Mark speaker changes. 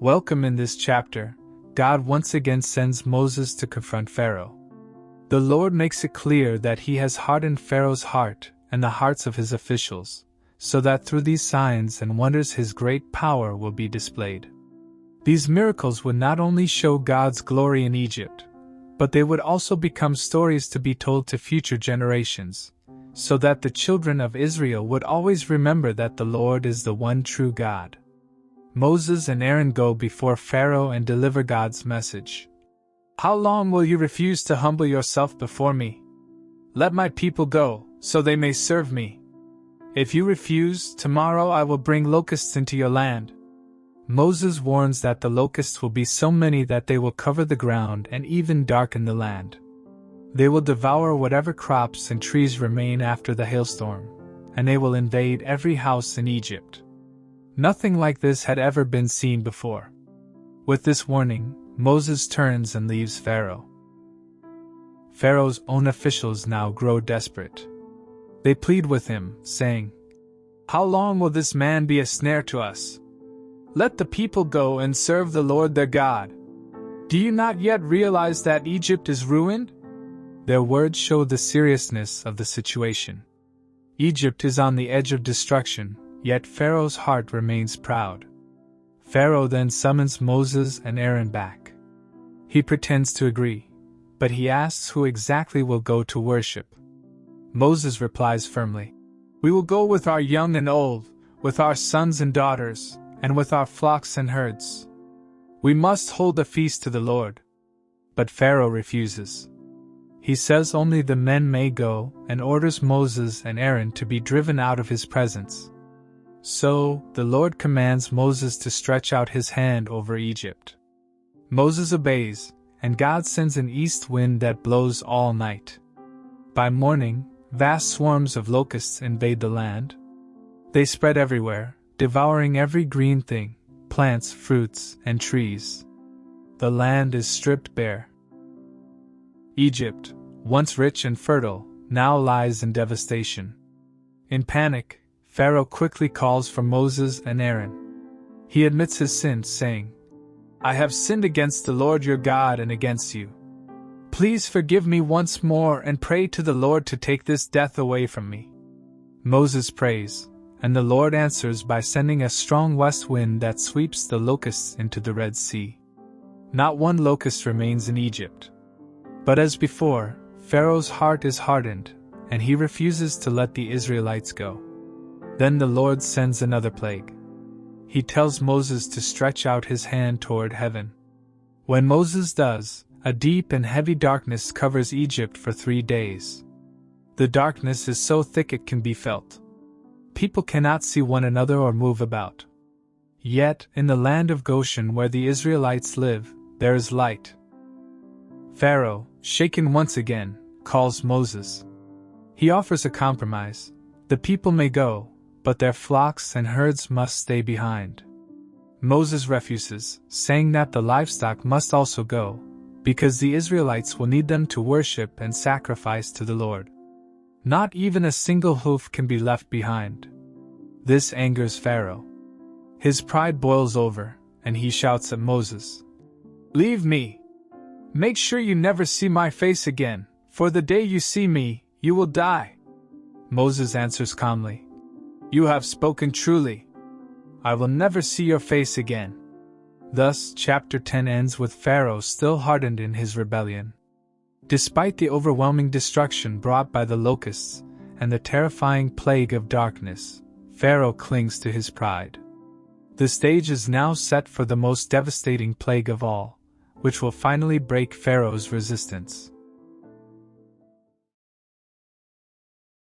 Speaker 1: Welcome. In this chapter, God once again sends Moses to confront Pharaoh. The Lord makes it clear that he has hardened Pharaoh's heart and the hearts of his officials, so that through these signs and wonders his great power will be displayed. These miracles would not only show God's glory in Egypt, but they would also become stories to be told to future generations, so that the children of Israel would always remember that the Lord is the one true God. Moses and Aaron go before Pharaoh and deliver God's message. How long will you refuse to humble yourself before me? Let my people go, so they may serve me. If you refuse, tomorrow I will bring locusts into your land. Moses warns that the locusts will be so many that they will cover the ground and even darken the land. They will devour whatever crops and trees remain after the hailstorm, and they will invade every house in Egypt. Nothing like this had ever been seen before. With this warning, Moses turns and leaves Pharaoh. Pharaoh's own officials now grow desperate. They plead with him, saying, "How long will this man be a snare to us? Let the people go and serve the Lord their God. Do you not yet realize that Egypt is ruined?" Their words show the seriousness of the situation. Egypt is on the edge of destruction, yet Pharaoh's heart remains proud. Pharaoh then summons Moses and Aaron back. He pretends to agree, but he asks who exactly will go to worship. Moses replies firmly, "We will go with our young and old, with our sons and daughters, and with our flocks and herds. We must hold a feast to the Lord." But Pharaoh refuses. He says only the men may go and orders Moses and Aaron to be driven out of his presence. So, the Lord commands Moses to stretch out his hand over Egypt. Moses obeys, and God sends an east wind that blows all night. By morning, vast swarms of locusts invade the land. They spread everywhere, devouring every green thing, plants, fruits, and trees. The land is stripped bare. Egypt, once rich and fertile, now lies in devastation. In panic, Pharaoh quickly calls for Moses and Aaron. He admits his sin, saying, "I have sinned against the Lord your God and against you. Please forgive me once more and pray to the Lord to take this death away from me." Moses prays, and the Lord answers by sending a strong west wind that sweeps the locusts into the Red Sea. Not one locust remains in Egypt. But as before, Pharaoh's heart is hardened, and he refuses to let the Israelites go. Then the Lord sends another plague. He tells Moses to stretch out his hand toward heaven. When Moses does, a deep and heavy darkness covers Egypt for 3 days. The darkness is so thick it can be felt. People cannot see one another or move about. Yet, in the land of Goshen where the Israelites live, there is light. Pharaoh, shaken once again, calls Moses. He offers a compromise. The people may go, but their flocks and herds must stay behind. Moses refuses, saying that the livestock must also go, because the Israelites will need them to worship and sacrifice to the Lord. Not even a single hoof can be left behind. This angers Pharaoh. His pride boils over, and he shouts at Moses, "Leave me! Make sure you never see my face again, for the day you see me, you will die." Moses answers calmly, "You have spoken truly. I will never see your face again." Thus, chapter 10 ends with Pharaoh still hardened in his rebellion. Despite the overwhelming destruction brought by the locusts and the terrifying plague of darkness, Pharaoh clings to his pride. The stage is now set for the most devastating plague of all, which will finally break Pharaoh's resistance.